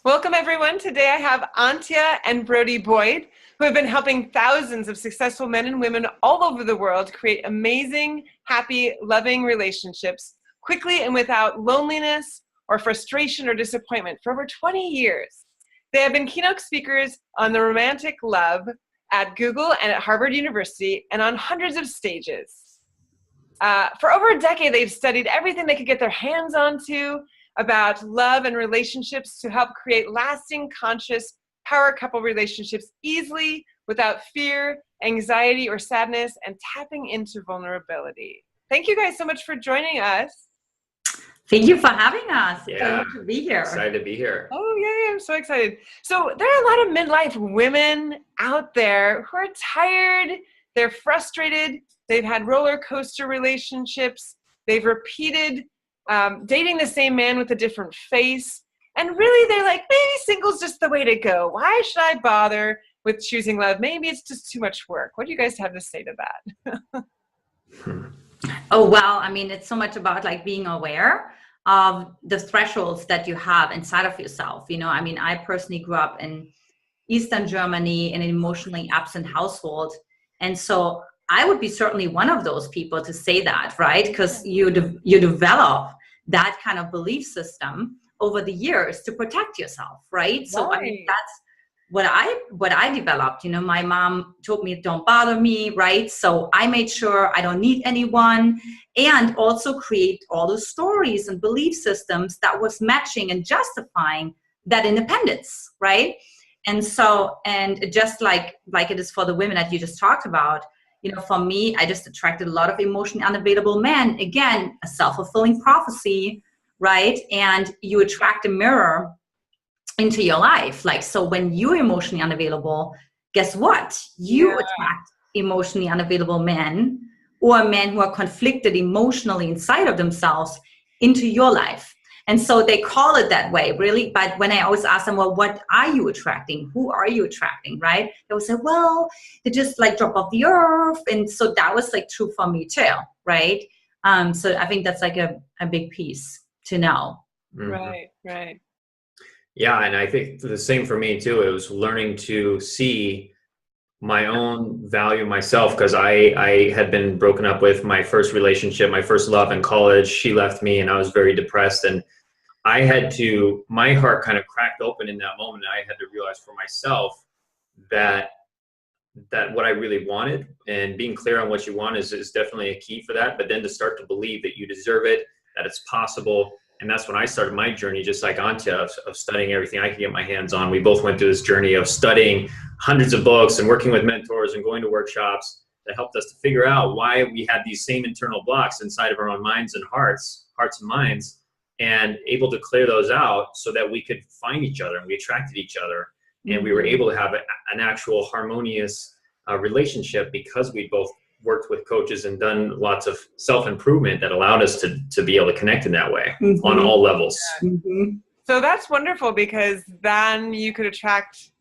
Welcome, everyone. Today I have Antia and Brody Boyd, who have been helping thousands of successful men and women all over the world create amazing, happy, loving relationships quickly and without loneliness or frustration or disappointment for over 20 years. They have been keynote speakers on the romantic love at Google and at Harvard University and on hundreds of stages. For over a decade, they've studied everything they could get their hands onto about love and relationships to help create lasting, conscious, power couple relationships easily, without fear, anxiety, or sadness, and tapping into vulnerability. Thank you guys so much for joining us. Thank you for having us. Yeah, to be here. Excited to be here. Oh, yeah, I'm so excited. So there are a lot of midlife women out there who are tired, they're frustrated, they've had roller coaster relationships, they've repeated dating the same man with a different face, and really they're like, maybe single's just the way to go. Why should I bother with choosing love? Maybe it's just too much work. What do you guys have to say to that? Oh, well, I mean, it's so much about like being aware of the thresholds that you have inside of yourself. You know, I mean, I personally grew up in Eastern Germany in an emotionally absent household. And so I would be certainly one of those people to say that, right? Because you develop that kind of belief system over the years to protect yourself, right? So I mean, that's what I developed. You know, my mom told me, don't bother me, right? So I made sure I don't need anyone, and also create all the stories and belief systems that was matching and justifying that independence, right? And so, and just like it is for the women that you just talked about, you know, for me, I just attracted a lot of emotionally unavailable men. Again, a self-fulfilling prophecy, right? And you attract a mirror into your life. Like, so when you're emotionally unavailable, guess what? You attract emotionally unavailable men, or men who are conflicted emotionally inside of themselves, into your life. And so they call it that way, really. But when I always ask them, well, what are you attracting? Who are you attracting, right? They will say, well, they just like drop off the earth. And so that was like true for me too, right? So I think that's like a big piece to know. Mm-hmm. Right. Yeah, and I think the same for me too. It was learning to see my own value myself, because I had been broken up with my first relationship, my first love in college. She left me and I was very depressed, and I had to, my heart kind of cracked open in that moment. I had to realize for myself that what I really wanted, and being clear on what you want is definitely a key for that. But then to start to believe that you deserve it, that it's possible. And that's when I started my journey, just like Antia, of studying everything I could get my hands on. We both went through this journey of studying hundreds of books and working with mentors and going to workshops that helped us to figure out why we had these same internal blocks inside of our own minds and hearts and minds, and able to clear those out so that we could find each other, and we attracted each other. And we were able to have an actual harmonious relationship, because we both worked with coaches and done lots of self-improvement that allowed us to be able to connect in that way on all levels. So that's wonderful, because then you could attract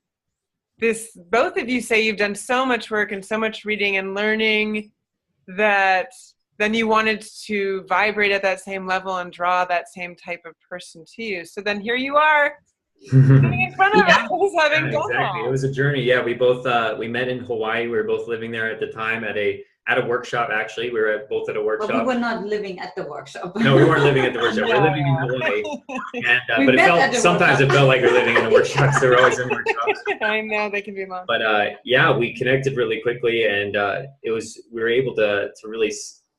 this. Both of you say you've done so much work and so much reading and learning that then you wanted to vibrate at that same level and draw that same type of person to you. So then here you are sitting in front of us, having done exactly. It was a journey. Yeah, we both we met in Hawaii. We were both living there at the time at a workshop. Actually, we were both at a workshop. But we were not living at the workshop. No, we weren't living at the workshop. We were living in Hawaii. And but sometimes it felt like we were living in the workshops. They were always in workshops. I know, they can be long. But yeah, we connected really quickly, and we were able to really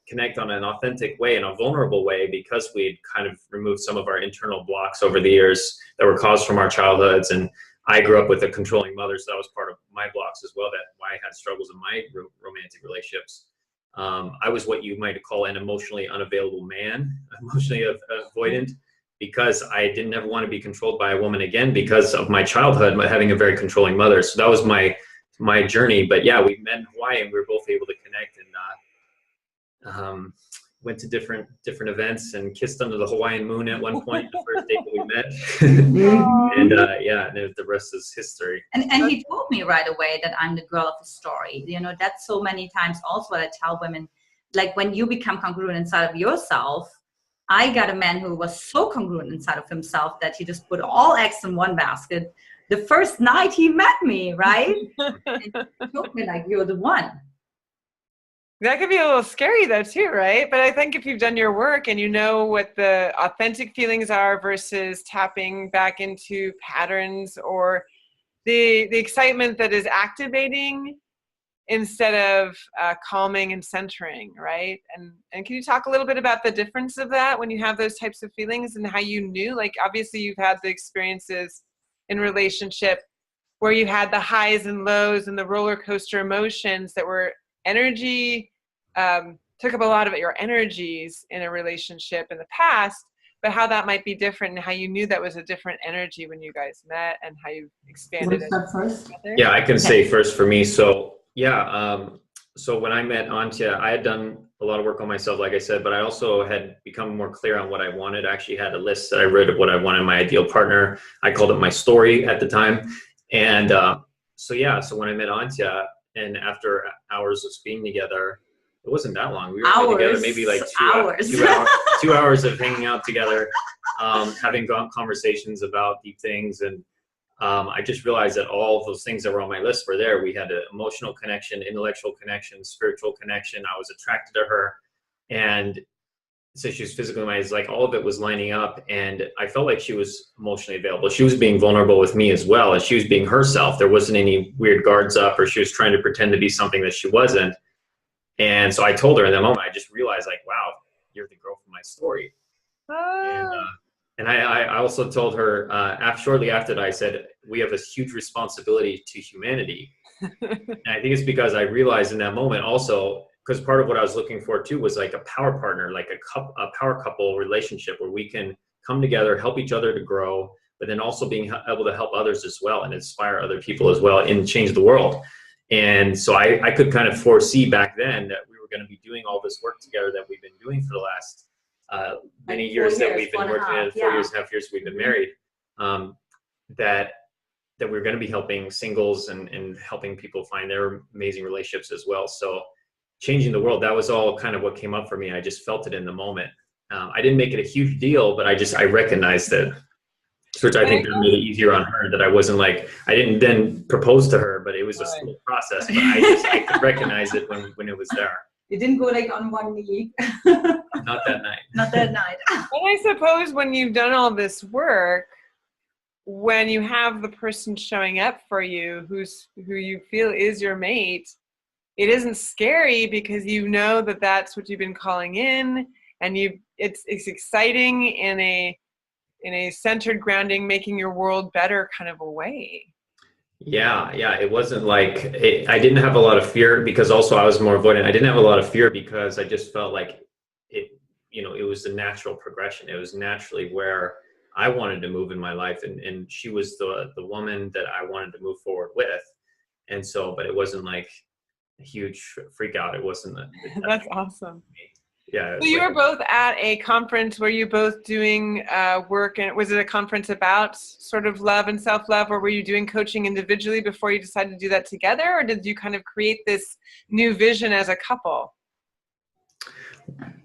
connect on an authentic way, in a vulnerable way, because we'd kind of removed some of our internal blocks over the years that were caused from our childhoods. And I grew up with a controlling mother, so that was part of my blocks as well, that why I had struggles in my romantic relationships. I was what you might call an emotionally unavailable man, emotionally avoidant, because I didn't ever want to be controlled by a woman again, because of my childhood, having a very controlling mother. So that was my journey. But yeah, we met in Hawaii, and we were both able to connect, and went to different events and kissed under the Hawaiian moon at one point, the first date that we met. And yeah, and the rest is history. And he told me right away that I'm the girl of the story. You know, that's so many times also what I tell women, like when you become congruent inside of yourself, I got a man who was so congruent inside of himself that he just put all eggs in one basket. The first night he met me, right? And he told me like, you're the one. That could be a little scary though too, right? But I think if you've done your work and you know what the authentic feelings are versus tapping back into patterns or the excitement that is activating instead of calming and centering, right? And can you talk a little bit about the difference of that when you have those types of feelings and how you knew? Like obviously you've had the experiences in relationship where you had the highs and lows and the roller coaster emotions that were energy, took up a lot of your energies in a relationship in the past, but how that might be different and how you knew that was a different energy when you guys met and how you expanded it. First? Yeah, I can say first for me. So yeah, so when I met Antia, I had done a lot of work on myself, like I said, but I also had become more clear on what I wanted. I actually had a list that I wrote of what I wanted my ideal partner. I called it my story at the time. And so when I met Antia, and after hours of being together, it wasn't that long. We were together maybe like 2 hours. 2 hours of hanging out together, having conversations about deep things. And I just realized that all of those things that were on my list were there. We had an emotional connection, intellectual connection, spiritual connection. I was attracted to her. And so she was physically, like all of it was lining up. And I felt like she was emotionally available. She was being vulnerable with me as well as she was being herself. There wasn't any weird guards up or she was trying to pretend to be something that she wasn't. And so I told her in that moment, I just realized like, wow, you're the girl from my story. And I also told her shortly after that, I said, we have a huge responsibility to humanity. And I think it's because I realized in that moment also, because part of what I was looking for too was like a power partner, like a power couple relationship where we can come together, help each other to grow, but then also being able to help others as well and inspire other people as well and change the world. And so I could kind of foresee back then that we were going to be doing all this work together that we've been doing for the last many years that we've been working in 4.5 years we've been married, that we're going to be helping singles and helping people find their amazing relationships as well. So changing the world, that was all kind of what came up for me. I just felt it in the moment. I didn't make it a huge deal, but I recognized it. Which I think that made it easier on her, that I wasn't like, I didn't then propose to her, but it was a slow process, but I could recognize it when it was there. You didn't go like on one knee. Not that night. Not that night. And I suppose when you've done all this work, when you have the person showing up for you who you feel is your mate, it isn't scary because you know that that's what you've been calling in, and it's exciting in a centered, grounding, making your world better kind of a way. Yeah. It wasn't like, I didn't have a lot of fear because also I was more avoidant. I didn't have a lot of fear because I just felt like it was the natural progression. It was naturally where I wanted to move in my life. And she was the woman that I wanted to move forward with. And so, but it wasn't like a huge freak out. It wasn't. That's awesome. Yeah. So you were both at a conference. Were you both doing work? And was it a conference about sort of love and self-love, or were you doing coaching individually before you decided to do that together? Or did you kind of create this new vision as a couple?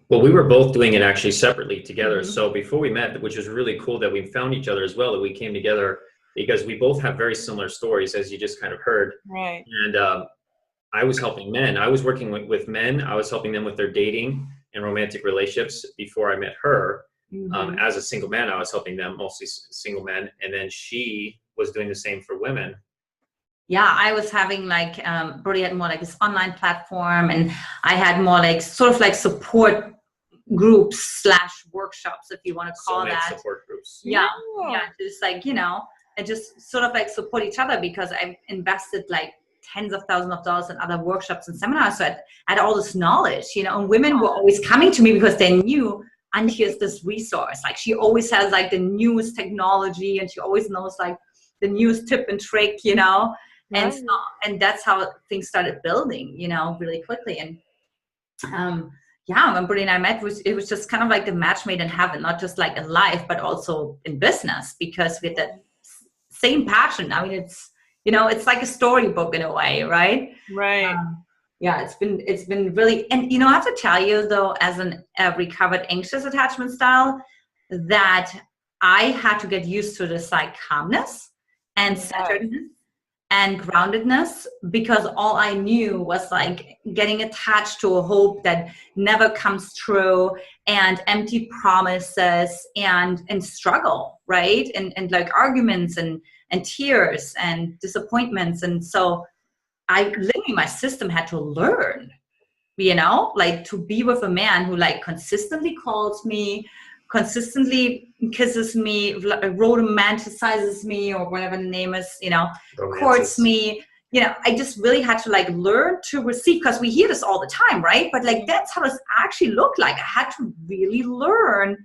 Well, we were both doing it actually separately together. Mm-hmm. So before we met, which was really cool that we found each other as well, that we came together because we both have very similar stories, as you just kind of heard. Right. And I was helping men. I was working with men. I was helping them with their dating and romantic relationships before I met her. Mm-hmm. As a single man, I was helping them, mostly single men. And then she was doing the same for women. Yeah, I was having like, Brody had more like this online platform, and I had more like sort of like support groups / workshops, if you want to call that. Support groups. Yeah, just like, and just sort of like support each other because I've invested like tens of thousands of dollars in other workshops and seminars. So I had all this knowledge, and women were always coming to me because they knew Antia is this resource. Like she always has like the newest technology and she always knows like the newest tip and trick, and so, and that's how things started building, really quickly. And when Brody and I met, it was just kind of like the match made in heaven, not just like in life, but also in business, because we had that same passion. I mean, it's like a storybook in a way, right? Right. Yeah, it's been really, and I have to tell you though, as a recovered anxious attachment style, that I had to get used to this like calmness and centeredness and groundedness, because all I knew was like getting attached to a hope that never comes true, and empty promises and struggle, right? And like arguments and tears and disappointments. And so I literally, my system had to learn, like to be with a man who like consistently calls me, consistently kisses me, romanticizes me, or whatever the name is, courts me. I just really had to like learn to receive, because we hear this all the time, right? But like, that's how this actually looked like. I had to really learn.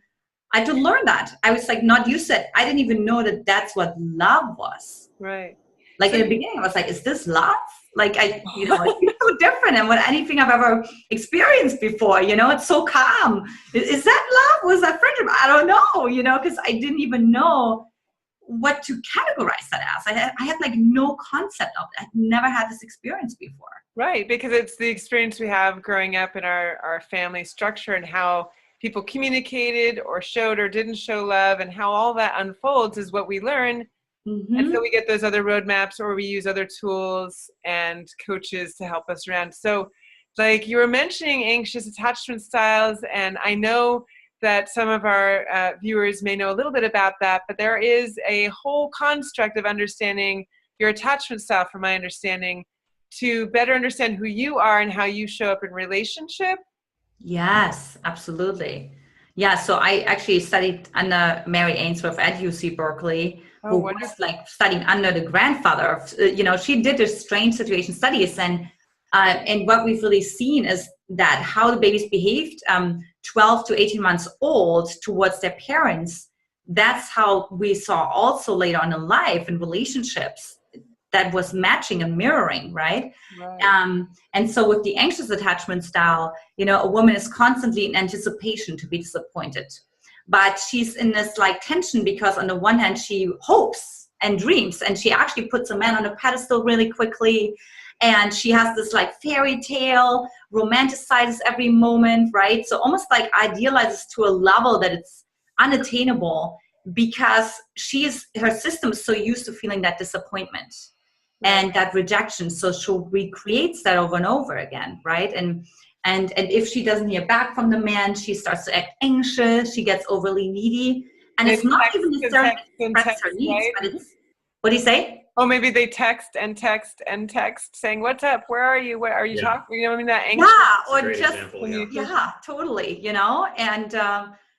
I had to learn that. I was like not used to it. I didn't even know that that's what love was. Right. Like in the beginning, I was like, is this love? Like it's so different than what anything I've ever experienced before. It's so calm. Is that love? Was that friendship? I don't know, because I didn't even know what to categorize that as. I had like no concept of it. I'd never had this experience before. Right, because it's the experience we have growing up in our family structure, and how people communicated or showed or didn't show love, and how all that unfolds is what we learn. Mm-hmm. And so we get those other roadmaps, or we use other tools and coaches to help us around. So like you were mentioning anxious attachment styles, and I know that some of our viewers may know a little bit about that, but there is a whole construct of understanding your attachment style, from my understanding, to better understand who you are and how you show up in relationship. Yes, absolutely. Yeah, so I actually studied under Mary Ainsworth at UC Berkeley, who was like studying under the grandfather of, she did this strange situation studies, and what we've really seen is that how the babies behaved 12 to 18 months old towards their parents, that's how we saw also later on in life in relationships that was matching and mirroring, right? And so with the anxious attachment style, a woman is constantly in anticipation to be disappointed. But she's in this like tension, because on the one hand, she hopes and dreams, and she actually puts a man on a pedestal really quickly. And she has this like fairy tale, romanticizes every moment, right? So almost like idealizes to a level that it's unattainable, because her system is so used to feeling that disappointment and that rejection. So she recreates that over and over again, right? And if she doesn't hear back from the man, she starts to act anxious. She gets overly needy, and it's not even necessarily express her needs, right? But it's, what do you say? Oh, maybe they text saying, "What's up? Where are you? Where are you talking?" That anxious. Yeah, or just example, totally. And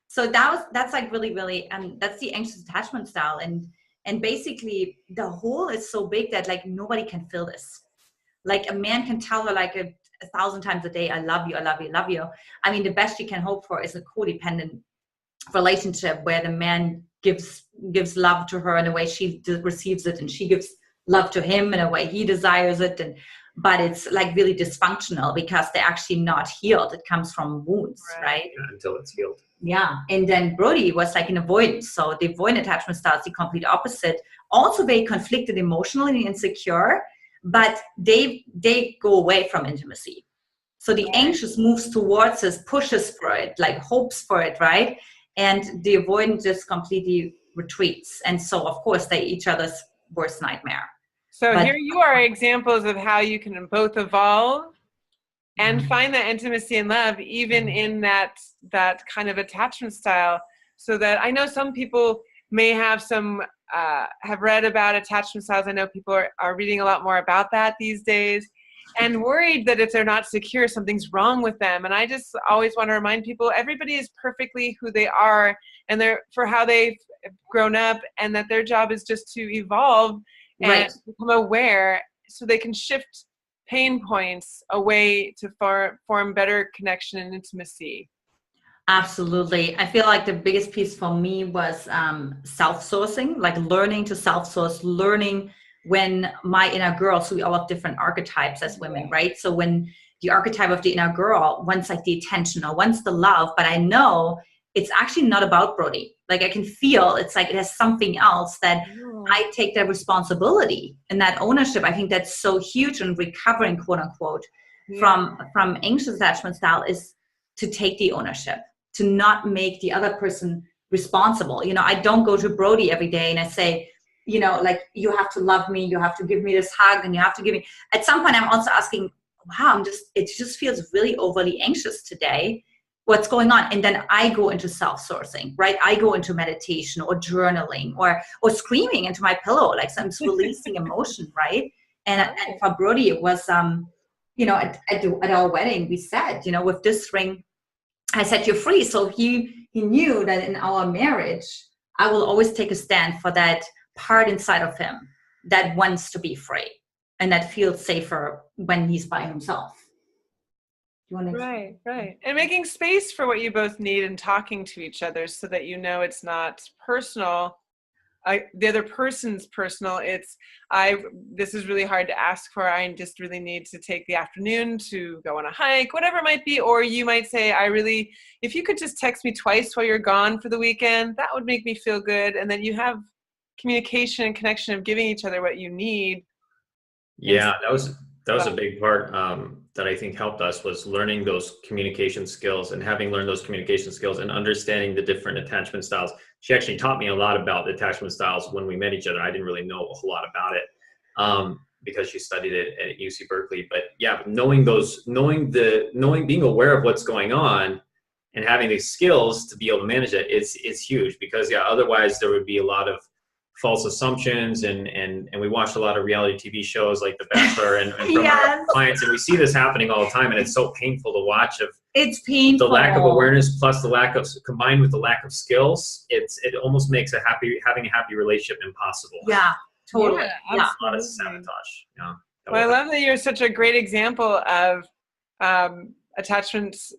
so that's like really, really, that's the anxious attachment style, and basically the hole is so big that like nobody can fill this. Like a man can tell her like a 1,000 times a day, I love you, I love you, I love you. I mean, the best you can hope for is a codependent relationship where the man gives love to her in a way she receives it, and she gives love to him in a way he desires it. But it's like really dysfunctional, because they're actually not healed. It comes from wounds, right? Yeah, until it's healed. Yeah. And then Brody was like an avoidance. So the avoidant attachment style is the complete opposite. Also very conflicted emotionally and insecure, but they go away from intimacy. So the anxious moves towards us, pushes for it, like hopes for it, right? And the avoidant just completely retreats. And so, of course, they're each other's worst nightmare. So here you are examples of how you can both evolve and find that intimacy and love, even in that kind of attachment style. So that I know some people may have have read about attachment styles. I know people are reading a lot more about that these days, and worried that if they're not secure, something's wrong with them. And I just always want to remind people, everybody is perfectly who they are, and they're for how they've grown up, and that their job is just to evolve and become aware, so they can shift pain points away to form better connection and intimacy. Absolutely. I feel like the biggest piece for me was self-sourcing, like learning to self-source, learning when my inner girl, so we all have different archetypes as women, right? So when the archetype of the inner girl wants like the attention or wants the love, but I know it's actually not about Brody. Like I can feel it's like it has something else that I take that responsibility and that ownership. I think that's so huge in recovering, quote unquote, from anxious attachment style is to take the ownership, to not make the other person responsible. I don't go to Brody every day and I say, like, you have to love me, you have to give me this hug, and you have to give me. At some point, I'm also asking, wow, it just feels really overly anxious today. What's going on? And then I go into self-sourcing, right? I go into meditation or journaling or screaming into my pillow, like I'm releasing emotion, right? And for Brody, it was, at our wedding, we said, with this ring, I set you free. So he knew that in our marriage, I will always take a stand for that part inside of him that wants to be free and that feels safer when he's by himself. Do you want to Right. And making space for what you both need and talking to each other so that it's not personal. The other person's personal. This is really hard to ask for. I just really need to take the afternoon to go on a hike, whatever it might be. Or you might say, if you could just text me twice while you're gone for the weekend, that would make me feel good. And then you have communication and connection of giving each other what you need. Yeah, that was a big part that I think helped us, was learning those communication skills, and having learned those communication skills and understanding the different attachment styles. She actually taught me a lot about the attachment styles when we met each other. I didn't really know a whole lot about it because she studied it at UC Berkeley. But yeah, being aware of what's going on and having the skills to be able to manage it is huge, because otherwise there would be a lot of false assumptions, and we watch a lot of reality TV shows like The Bachelor and from our clients, and we see this happening all the time, and it's so painful to watch. It's painful. The lack of awareness plus combined with the lack of skills, it almost makes having a happy relationship impossible. Yeah, totally. Yeah, a lot of sabotage. Yeah. Well, I love that you're such a great example of attachments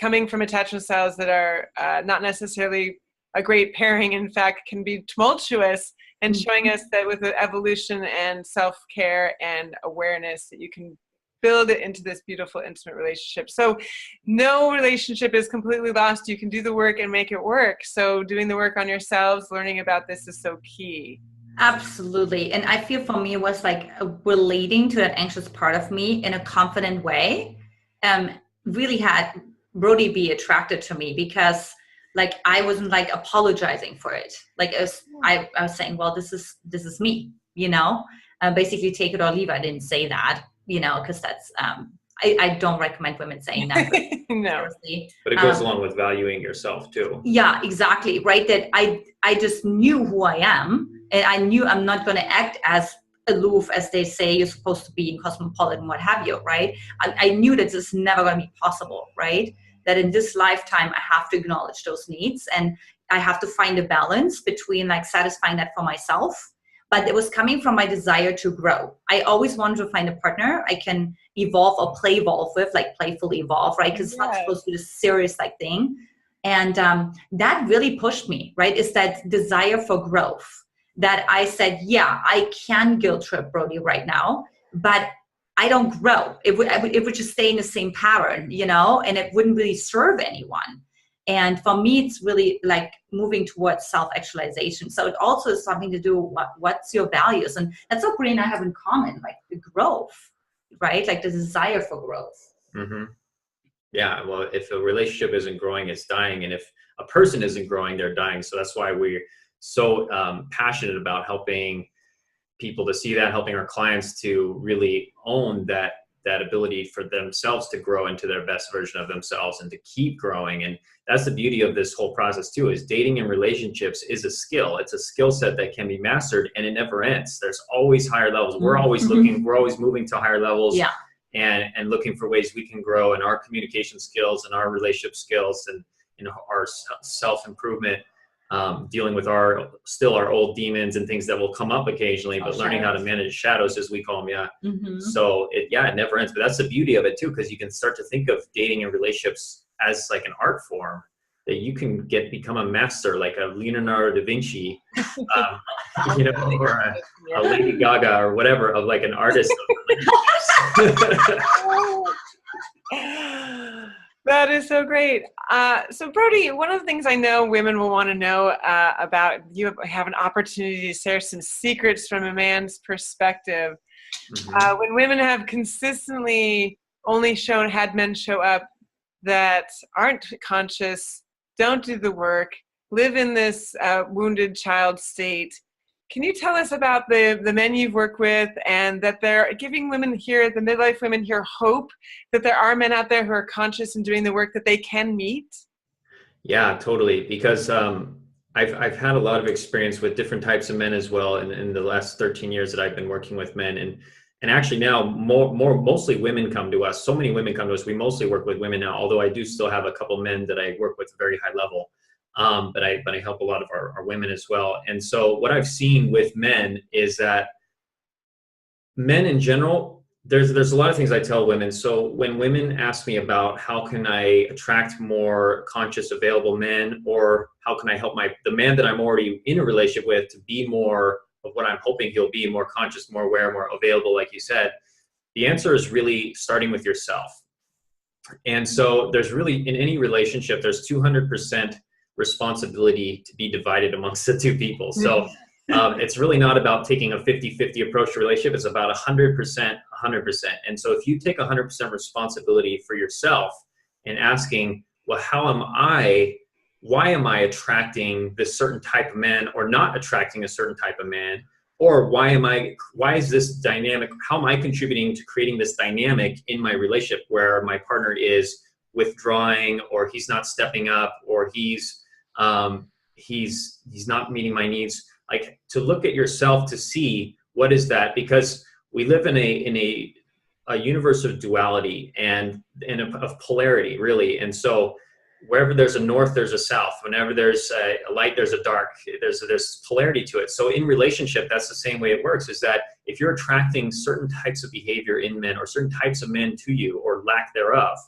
coming from attachment styles that are not necessarily a great pairing, in fact, can be tumultuous, and showing us that with the evolution and self-care and awareness that you can build it into this beautiful, intimate relationship. So no relationship is completely lost. You can do the work and make it work. So doing the work on yourselves, learning about this is so key. Absolutely. And I feel for me, it was like relating to that anxious part of me in a confident way. Really had Brody be attracted to me, because like I wasn't like apologizing for it. Like I was saying, well, this is me, basically take it or leave. I didn't say that, because that's I don't recommend women saying that. No, but it goes along with valuing yourself too. Yeah, exactly. Right. That I just knew who I am, and I knew I'm not going to act as aloof as they say you're supposed to be in cosmopolitan, what have you. Right. I knew that this is never going to be possible. Right. That in this lifetime, I have to acknowledge those needs, and I have to find a balance between like satisfying that for myself. But it was coming from my desire to grow. I always wanted to find a partner I can evolve or play evolve with, like playfully evolve, right? Because it's not supposed to be a serious like thing. And that really pushed me, right? Is that desire for growth, that I said, yeah, I can guilt trip Brody right now, but I don't grow. It would just stay in the same pattern, and it wouldn't really serve anyone. And for me, it's really like moving towards self-actualization. So it also is something to do what's your values, and that's what Brody and I have in common, like the growth, right? Like the desire for growth. Mm-hmm. Yeah. Well, if a relationship isn't growing, it's dying, and if a person isn't growing, they're dying. So that's why we're so passionate about helping people to see that, helping our clients to really own that ability for themselves to grow into their best version of themselves and to keep growing. And that's the beauty of this whole process too, is dating and relationships is a skill. It's a skill set that can be mastered, and it never ends. There's always higher levels. We're always looking, we're always moving to higher levels, and looking for ways we can grow in our communication skills and our relationship skills and our self-improvement. Dealing with our old demons and things that will come up occasionally, but learning how to manage shadows, as we call them. Yeah. Mm-hmm. So it never ends, but that's the beauty of it too. Cause you can start to think of dating and relationships as like an art form that you can become a master, like a Leonardo da Vinci, or a Lady Gaga or whatever, of like an artist. That is so great. So Brody, one of the things I know women will want to know about, you have an opportunity to share some secrets from a man's perspective. Mm-hmm. When women have consistently only had men show up that aren't conscious, don't do the work, live in this wounded child state. Can you tell us about the men you've worked with, and that they're giving women here, the midlife women here, hope that there are men out there who are conscious and doing the work that they can meet? Yeah, totally. Because I've had a lot of experience with different types of men as well in the last 13 years that I've been working with men. And actually now mostly women come to us. So many women come to us. We mostly work with women now, although I do still have a couple men that I work with at a very high level. But I help a lot of our women as well. And so what I've seen with men is that men in general, there's a lot of things I tell women. So when women ask me about how can I attract more conscious, available men, or how can I help the man that I'm already in a relationship with to be more of what I'm hoping he'll be, more conscious, more aware, more available, like you said, the answer is really starting with yourself. And so there's really, in any relationship, there's 200% responsibility to be divided amongst the two people. So it's really not about taking a 50-50 approach to relationship. It's about 100%, 100%. And so if you take 100% responsibility for yourself and asking, well, why am I attracting this certain type of man or not attracting a certain type of man? Or why is this dynamic? How am I contributing to creating this dynamic in my relationship where my partner is withdrawing, or he's not stepping up, or he's not meeting my needs? Like, to look at yourself to see what is that, because we live in a universe of duality and of polarity, really. And so wherever there's a north, there's a south. Whenever there's a light, there's a dark. There's polarity to it. So in relationship, that's the same way it works, is that if you're attracting certain types of behavior in men, or certain types of men to you, or lack thereof,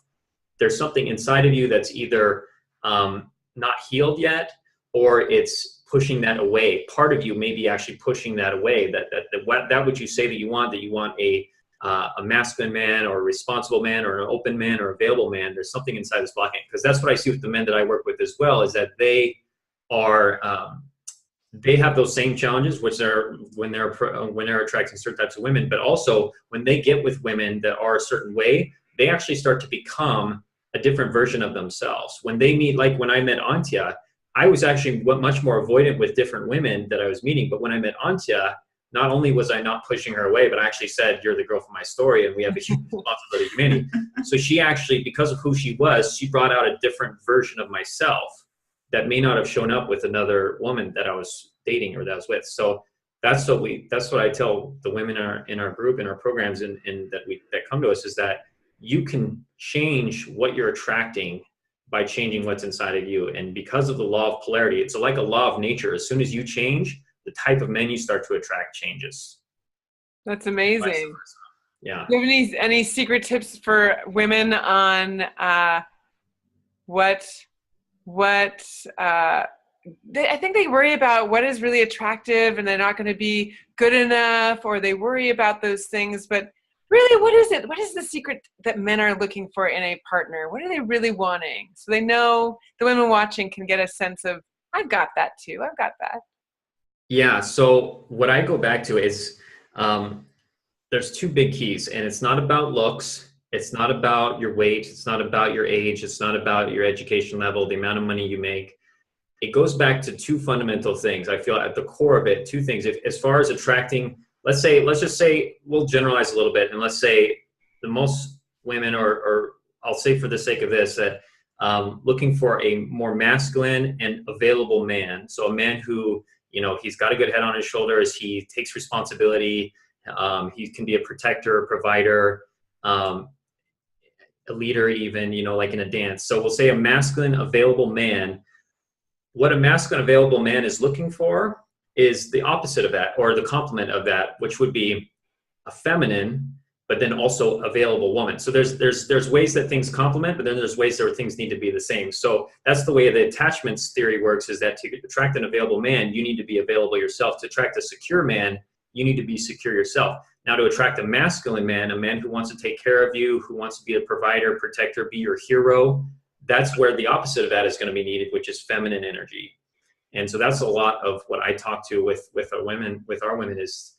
there's something inside of you that's either not healed yet, or it's pushing that away. Part of you may be actually pushing that away, that which you say that you want a masculine man, or a responsible man, or an open man, or available man. There's something inside that's blocking it. Because that's what I see with the men that I work with as well, is that they have those same challenges, which are when they're attracting certain types of women, but also when they get with women that are a certain way, they actually start to become a different version of themselves. When they meet, like when I met Antia, I was actually much more avoidant with different women that I was meeting. But when I met Antia, not only was I not pushing her away, but I actually said, you're the girl for my story, and we have a huge responsibility to humanity. So she actually, because of who she was, she brought out a different version of myself that may not have shown up with another woman that I was dating or that I was with. So that's what I tell the women in our group, in our programs, and that come to us, is that you can change what you're attracting by changing what's inside of you. And because of the law of polarity, it's like a law of nature. As soon as you change, the type of men you start to attract changes. That's amazing. Yeah. Do you have any secret tips for women on what I think they worry about what is really attractive, and they're not going to be good enough, or they worry about those things. But really, what is it? What is the secret that men are looking for in a partner? What are they really wanting? So they know, the women watching can get a sense of, I've got that too. I've got that. Yeah. So what I go back to is there's two big keys, and it's not about looks. It's not about your weight. It's not about your age. It's not about your education level, the amount of money you make. It goes back to two fundamental things. I feel at the core of it, two things. As far as attracting, let's just say, we'll generalize a little bit, and let's say the most women, or I'll say for the sake of this, that looking for a more masculine and available man. So a man who, he's got a good head on his shoulders. He takes responsibility. He can be a protector, a provider, a leader even, like in a dance. So we'll say a masculine, available man. What a masculine, available man is looking for is the opposite of that, or the complement of that, which would be a feminine, but then also available woman. So there's ways that things complement, but then there's ways where things need to be the same. So that's the way the attachments theory works, is that to attract an available man, you need to be available yourself. To attract a secure man, you need to be secure yourself. Now, to attract a masculine man, a man who wants to take care of you, who wants to be a provider, protector, be your hero, that's where the opposite of that is going to be needed, which is feminine energy. And so that's a lot of what I talk to with our women is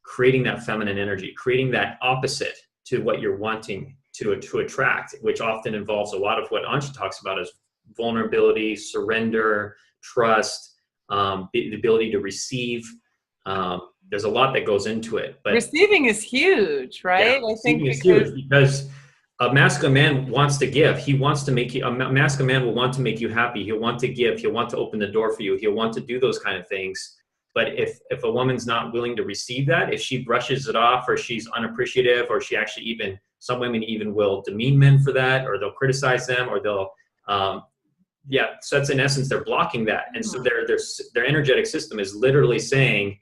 creating that feminine energy, creating that opposite to what you're wanting to attract, which often involves a lot of what Antia talks about is vulnerability, surrender, trust, the ability to receive. There's a lot that goes into it. But receiving is huge, right? yeah, I think is huge because a masculine man wants to give. He wants to make you, a masculine man will want to make you happy. He'll want to give. He'll want to open the door for you. He'll want to do those kind of things. But if a woman's not willing to receive that, if she brushes it off, or she's unappreciative, or she actually even, some women even will demean men for that, or they'll criticize them, or they'll, so that's in essence, they're blocking that. And so their energetic system is literally saying,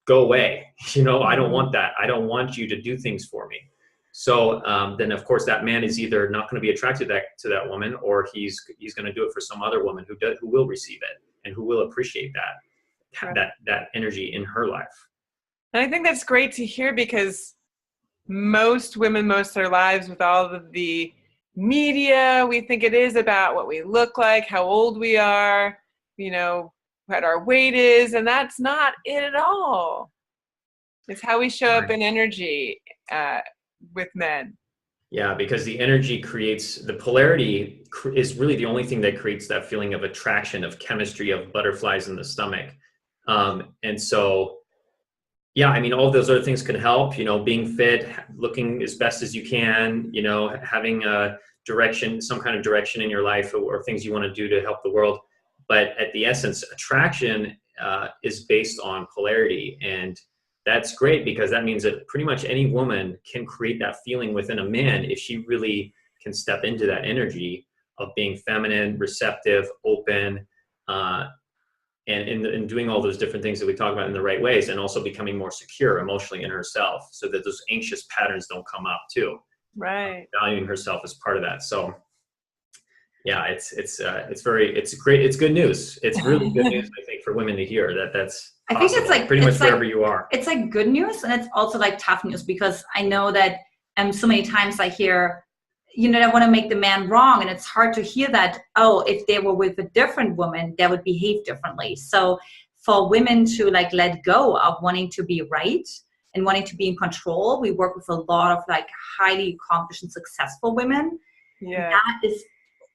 go away. I don't want that. I don't want you to do things for me. So then of course that man is either not going to be attracted to that woman, or he's going to do it for some other woman who will receive it and who will appreciate that energy in her life. And I think that's great to hear, because most women, most of their lives, with all of the media, we think it is about what we look like, how old we are, what our weight is, and that's not it at all. It's how we show up in energy with men. Yeah, because the energy creates, the polarity is really the only thing that creates that feeling of attraction, of chemistry, of butterflies in the stomach. And so, yeah, I mean, all of those other things can help, being fit, looking as best as you can, having a direction, some kind of direction in your life, or things you want to do to help the world. But at the essence, attraction is based on polarity. And that's great, because that means that pretty much any woman can create that feeling within a man if she really can step into that energy of being feminine, receptive, open, and doing all those different things that we talk about in the right ways, and also becoming more secure emotionally in herself, so that those anxious patterns don't come up too. Right. Valuing herself is part of that. So yeah, it's great. It's good news. It's really good news, I think, for women to hear that's possible. I think it's like pretty much wherever you are. It's like good news, and it's also like tough news, because I know that so many times I hear, I want to make the man wrong, and it's hard to hear that, if they were with a different woman, they would behave differently. So for women to like let go of wanting to be right and wanting to be in control, we work with a lot of like highly accomplished and successful women. Yeah. That is,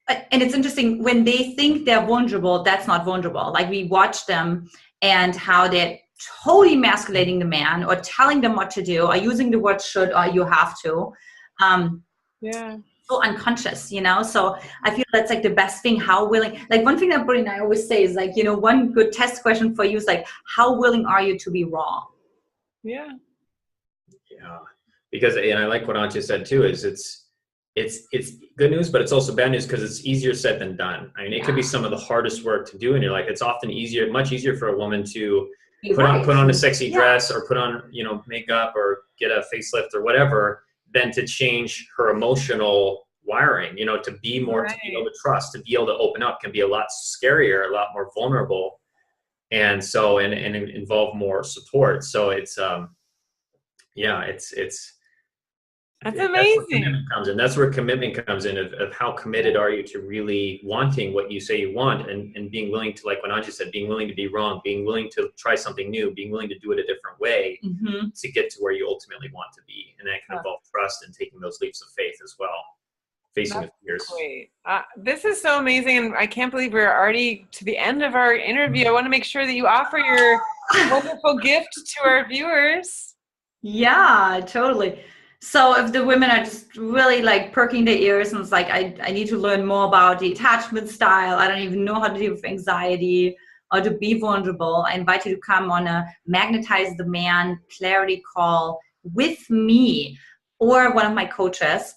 and it's interesting, when they think they're vulnerable, that's not vulnerable. Like, we watch them and how they're totally emasculating the man, or telling them what to do, or using the word should, or you have to. Yeah. So unconscious, so I feel that's like the best thing. How willing, like one thing that Brody and I always say is like, one good test question for you is like, how willing are you to be wrong? Yeah. Yeah, because, and I like what Antia said too, is it's good news, but it's also bad news, because it's easier said than done. I mean, it could be some of the hardest work to do in your life. It's often much easier for a woman to put on a sexy dress, or put on, makeup, or get a facelift or whatever, than to change her emotional wiring, to be more, to be able to trust, to be able to open up, can be a lot scarier, a lot more vulnerable. And so, and involve more support. So it's, that's amazing. Commitment comes in. That's where commitment comes in, of how committed are you to really wanting what you say you want, and being willing to, like what Antia said, being willing to be wrong, being willing to try something new, being willing to do it a different way to get to where you ultimately want to be. And that can involve trust and taking those leaps of faith as well, facing the fears. Great. This is so amazing, and I can't believe we're already to the end of our interview. I want to make sure that you offer your wonderful gift to our viewers. Yeah, totally. So if the women are just really like perking their ears and it's like, I need to learn more about the attachment style, I don't even know how to deal with anxiety, or to be vulnerable, I invite you to come on a Magnetize the Man clarity call with me or one of my coaches,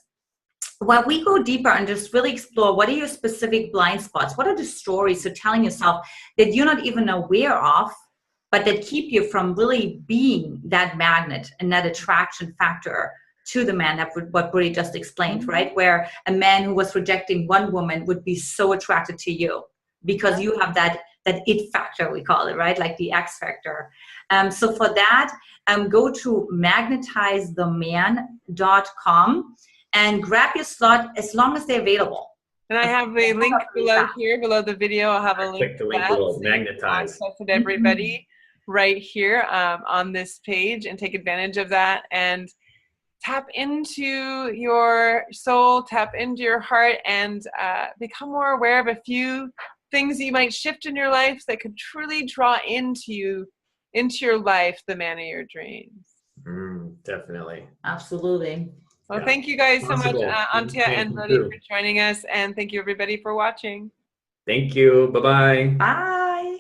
while we go deeper and just really explore, what are your specific blind spots? What are the stories you're telling yourself that you're not even aware of, but that keep you from really being that magnet and that attraction factor to the man, that what Brody just explained, right? Where a man who was rejecting one woman would be so attracted to you because you have that it factor, we call it, right? Like the X factor. So for that, go to magnetizetheman.com and grab your slot as long as they're available. And I have a link below here, below the video. I'll have a link. Click the link below, Magnetize. To everybody right here on this page, and take advantage of that. And tap into your soul, tap into your heart, and become more aware of a few things that you might shift in your life that could truly draw into your life the man of your dreams. Definitely. Absolutely. Well, thank you guys so much, Antia and Brody, you. for joining us, and thank you everybody for watching. Thank you. Bye-bye. Bye.